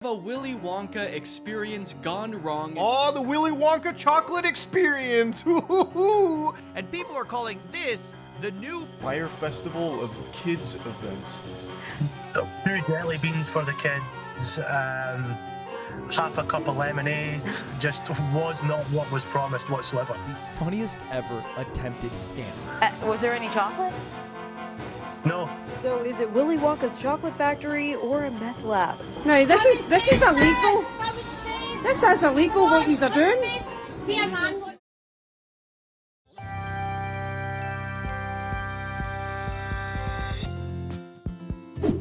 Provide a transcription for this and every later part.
A Willy Wonka experience gone wrong. Oh, the Willy Wonka chocolate experience! And people are calling this the new Fire Festival of Kids events. So 2 jelly beans for the kids, half a cup of lemonade, just was not what was promised whatsoever. The funniest ever attempted scam. Was there any chocolate? No. So is it Willy Wonka's chocolate factory or a meth lab? No, this is illegal. This is illegal what you're doing.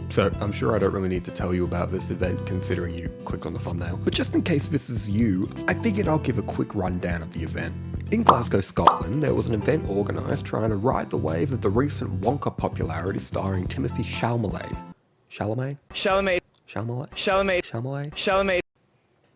So, I'm sure I don't really need to tell you about this event considering you clicked on the thumbnail, but just in case this is you, I figured I'll give a quick rundown of the event. In Glasgow, Scotland, there was an event organised trying to ride the wave of the recent Wonka popularity starring Timothy Chalamet.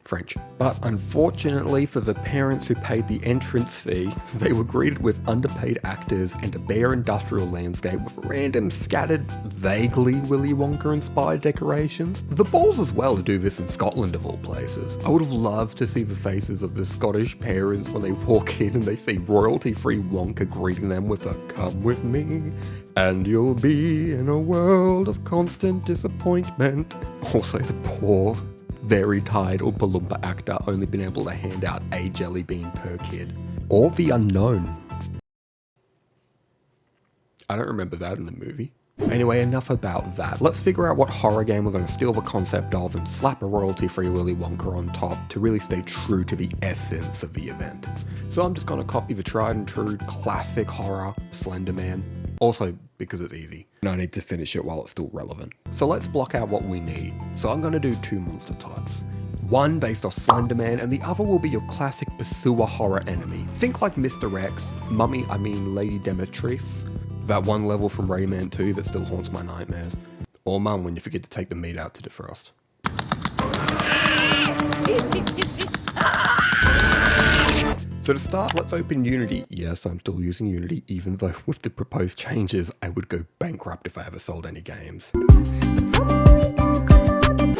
French. But unfortunately for the parents who paid the entrance fee, they were greeted with underpaid actors and a bare industrial landscape with random scattered, vaguely Willy Wonka inspired decorations. The balls as well to do this in Scotland of all places. I would have loved to see the faces of the Scottish parents when they walk in and they see royalty-free Wonka greeting them with a "come with me and you'll be in a world of constant disappointment." Also the poor, very tired Oompa Loompa actor only been able to hand out a jelly bean per kid. Or the unknown. I don't remember that in the movie. Anyway, enough about that. Let's figure out what horror game we're going to steal the concept of and slap a royalty-free Willy Wonka on top to really stay true to the essence of the event. So I'm just going to copy the tried and true classic horror, Slender Man. Also, because it's easy, and I need to finish it while it's still relevant. So let's block out what we need. So I'm going to do 2 monster types. One based off Slender Man, and the other will be your classic pursuer horror enemy. Think like Mr. X, Lady Demetrice, that one level from Rayman 2 that still haunts my nightmares, or Mum when you forget to take the meat out to defrost. So to start, let's open Unity. Yes, I'm still using Unity, even though with the proposed changes, I would go bankrupt if I ever sold any games.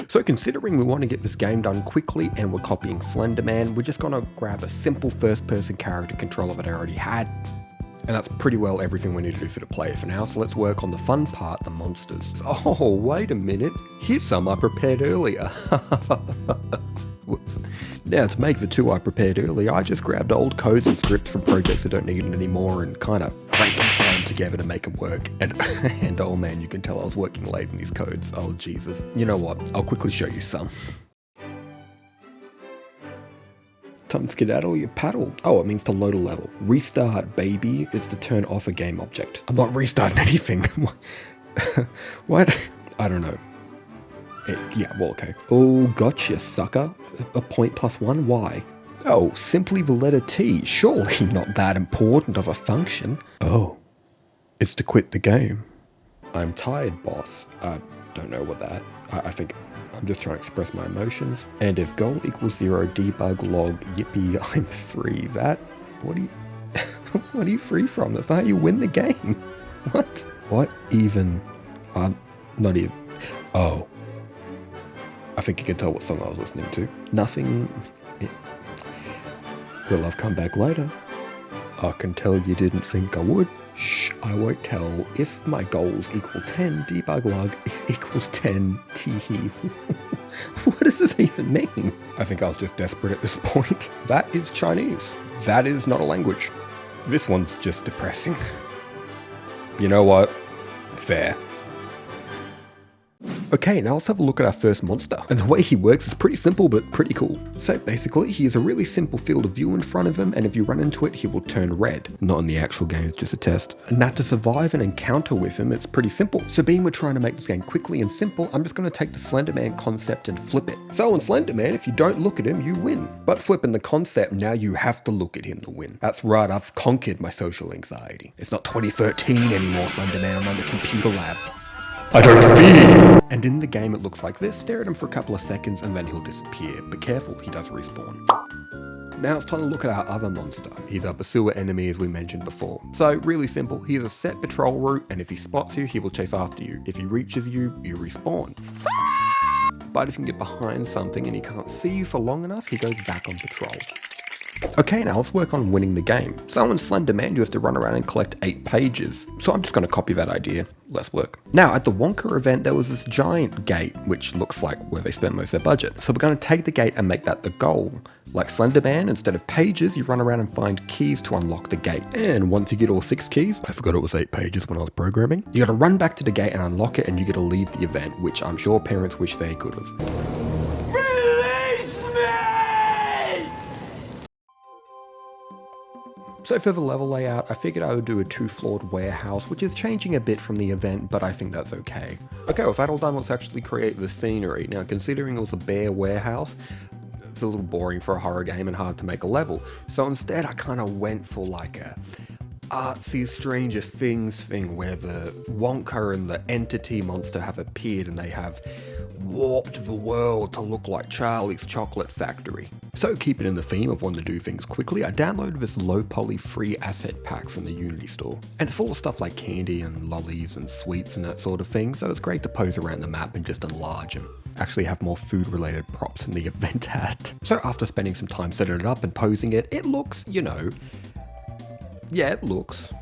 So considering we want to get this game done quickly and we're copying Slender Man, we're just gonna grab a simple first-person character controller that I already had. And that's pretty well everything we need to do for the player for now, so let's work on the fun part, the monsters. Oh, wait a minute. Here's some I prepared earlier. Whoops. Now to make the 2 I prepared earlier, I just grabbed old codes and scripts from projects that don't need it anymore and kind of Frankenstein them together to make them work. And oh man, you can tell I was working late in these codes. Oh Jesus. You know what, I'll quickly show you some. Time to skedaddle your paddle. Oh, it means to load a level. Restart, baby, is to turn off a game object. I'm not restarting anything. What? I don't know. Yeah, well, okay. Oh, gotcha, sucker. A point +1, why? Oh, simply the letter T. Surely not that important of a function. Oh, it's to quit the game. I'm tired, boss. I don't know what that... I think I'm just trying to express my emotions. And if goal equals 0, debug log, yippee, I'm free. That... What are you... what are you free from? That's not how you win the game. What? What even... not even... Oh. I think you can tell what song I was listening to. Nothing... Will I've come back later? I can tell you didn't think I would. Shh, I won't tell. If my goals equal 10, debug log equals 10, teehee. What does this even mean? I think I was just desperate at this point. That is Chinese. That is not a language. This one's just depressing. You know what? Fair. Okay, now let's have a look at our first monster. And the way he works is pretty simple, but pretty cool. So basically, he has a really simple field of view in front of him, and if you run into it, he will turn red. Not in the actual game, it's just a test. And now to survive an encounter with him, it's pretty simple. So being we're trying to make this game quickly and simple, I'm just gonna take the Slender Man concept and flip it. So in Slender Man, if you don't look at him, you win. But flipping the concept, now you have to look at him to win. That's right, I've conquered my social anxiety. It's not 2013 anymore, Slender Man, I'm on the computer lab. I don't feed! And in the game it looks like this. Stare at him for a couple of seconds and then he'll disappear. But careful, he does respawn. Now it's time to look at our other monster. He's our pursuer enemy as we mentioned before. So really simple, he has a set patrol route and if he spots you, he will chase after you. If he reaches you, you respawn. but if you can get behind something and he can't see you for long enough, he goes back on patrol. Okay, now let's work on winning the game. So in Slender Man, you have to run around and collect 8 pages. So I'm just going to copy that idea. Less work. Now, at the Wonka event, there was this giant gate, which looks like where they spent most of their budget. So we're going to take the gate and make that the goal. Like Slender Man, instead of pages, you run around and find keys to unlock the gate. And once you get all 6 keys, I forgot it was 8 pages when I was programming, you got to run back to the gate and unlock it, and you get to leave the event, which I'm sure parents wish they could have. So for the level layout, I figured I would do a 2-floored warehouse, which is changing a bit from the event, but I think that's okay. Okay, with that all done, let's actually create the scenery. Now, considering it was a bare warehouse, it's a little boring for a horror game and hard to make a level. So instead, I kind of went for like a artsy Stranger Things thing where the Wonka and the entity monster have appeared and they have warped the world to look like Charlie's Chocolate Factory. So keeping in the theme of wanting to do things quickly, I downloaded this low poly free asset pack from the Unity store. And it's full of stuff like candy and lollies and sweets and that sort of thing, so it's great to pose around the map and just enlarge them. Actually have more food related props in the event hat. So after spending some time setting it up and posing it, it looks, you know, yeah, it looks.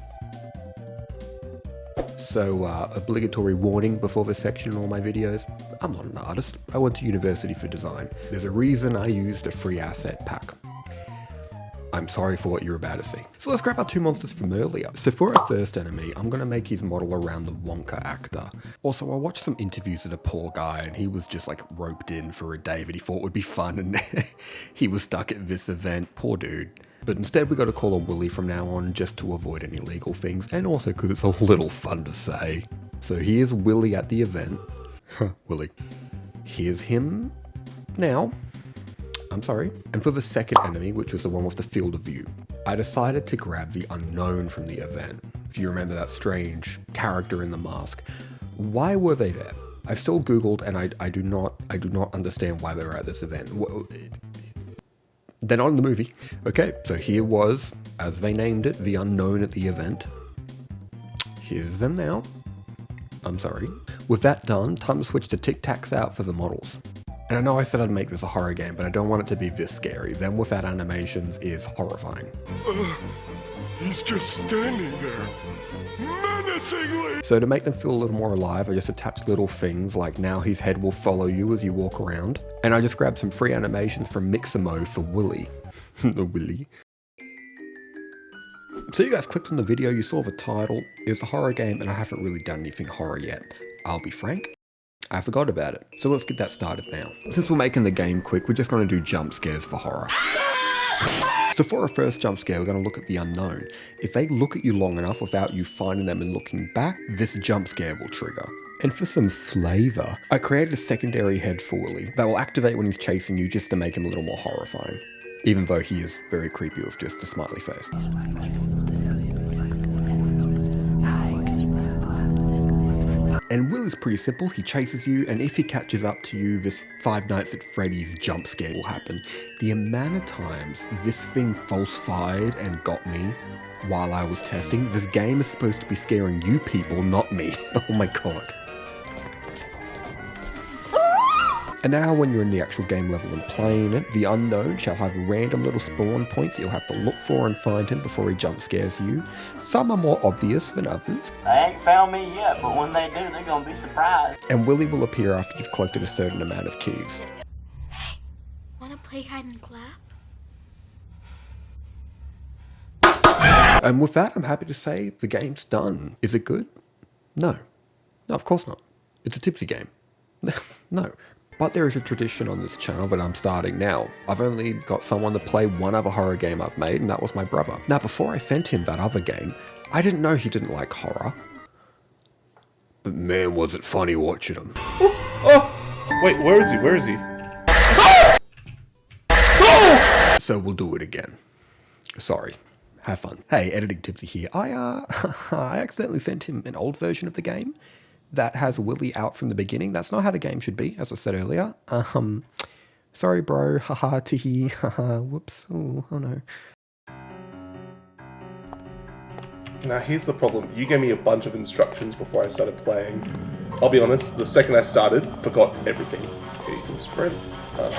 So, obligatory warning before this section in all my videos, I'm not an artist, I went to university for design. There's a reason I used a free asset pack. I'm sorry for what you're about to see. So let's grab our 2 monsters from earlier. So for our first enemy, I'm gonna make his model around the Wonka actor. Also, I watched some interviews of the poor guy and he was just like roped in for a day that he thought would be fun and he was stuck at this event, poor dude. But instead we got to call him Willy from now on just to avoid any legal things and also because it's a little fun to say. So here's Willy at the event. Willy. Here's him now. I'm sorry. And for the second enemy, which was the one with the field of view, I decided to grab the unknown from the event. If you remember that strange character in the mask. Why were they there? I've still Googled and I do not understand why they were at this event. They're not in the movie. Okay, so here was, as they named it, the unknown at the event. Here's them now. I'm sorry. With that done, time to switch to Tic Tacs out for the models. And I know I said I'd make this a horror game, but I don't want it to be this scary. Them without animations is horrifying. He's just standing there, menacingly. So to make them feel a little more alive, I just attached little things like now his head will follow you as you walk around. And I just grabbed some free animations from Mixamo for Willy. The Willy. So you guys clicked on the video, you saw the title. It was a horror game and I haven't really done anything horror yet. I'll be frank, I forgot about it. So let's get that started now. Since we're making the game quick, we're just going to do jump scares for horror. So for our first jump scare, we're going to look at the unknown. If they look at you long enough without you finding them and looking back, this jump scare will trigger. And for some flavour, I created a secondary head for Willy that will activate when he's chasing you just to make him a little more horrifying. Even though he is very creepy with just a smiley face. And Willy's pretty simple, he chases you, and if he catches up to you, this Five Nights at Freddy's jump scare will happen. The amount of times this thing falsified and got me while I was testing, this game is supposed to be scaring you people, not me. Oh my god. And now when you're in the actual game level and playing it, the unknown shall have random little spawn points you'll have to look for and find him before he jump scares you. Some are more obvious than others. They ain't found me yet, but when they do, they're gonna be surprised. And Willy will appear after you've collected a certain amount of keys. Hey, wanna play hide and clap? And with that, I'm happy to say the game's done. Is it good? No. No, of course not. It's a tipsy game. No. But there is a tradition on this channel that I'm starting now. I've only got someone to play one other horror game I've made, and that was my brother. Now, before I sent him that other game, I didn't know he didn't like horror. But man, was it funny watching him. Oh! Wait, where is he? Where is he? So we'll do it again. Sorry. Have fun. Hey, editing tipsy here. I accidentally sent him an old version of the game that has Willy out from the beginning. That's not how the game should be, as I said earlier. Sorry, bro. Haha, teehee. Haha, whoops. Oh no. Now here's the problem. You gave me a bunch of instructions before I started playing. I'll be honest, the second I started, forgot everything. Here, you can can sprint. I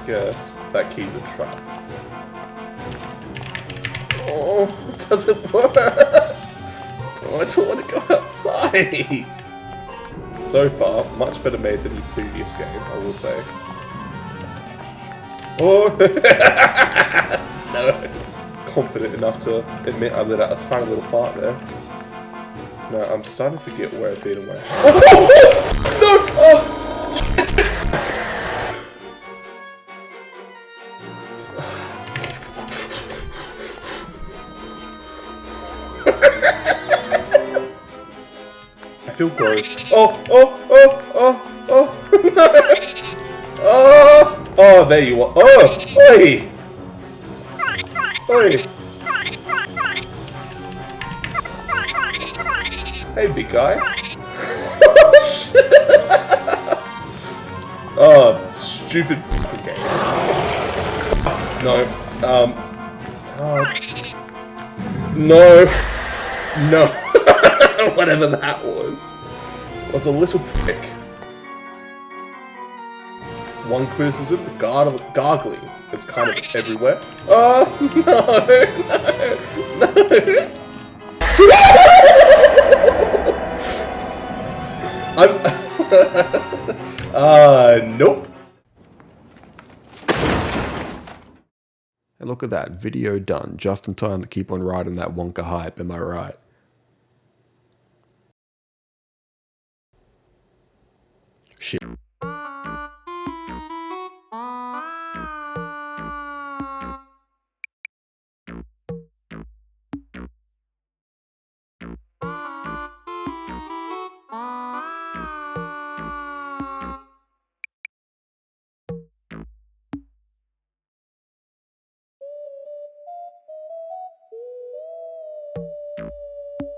guess that key's a trap. Oh, it doesn't work. Oh, I don't want to go outside. So far, much better made than the previous game, I will say. Oh! No. Confident enough to admit I let out a tiny little fart there. No, I'm starting to forget where I've been and where I have. No! Oh! I feel gross. Oh! No! Oh, there you are. Oh! Oi! Oi! Hey, big guy. Oh, stupid fucking game. No. No. No. Whatever that was a little prick. One criticism, the gargling is kind of everywhere. Oh, no. Nope. And look at that, video done, just in time to keep on riding that Wonka hype, am I right? Shit.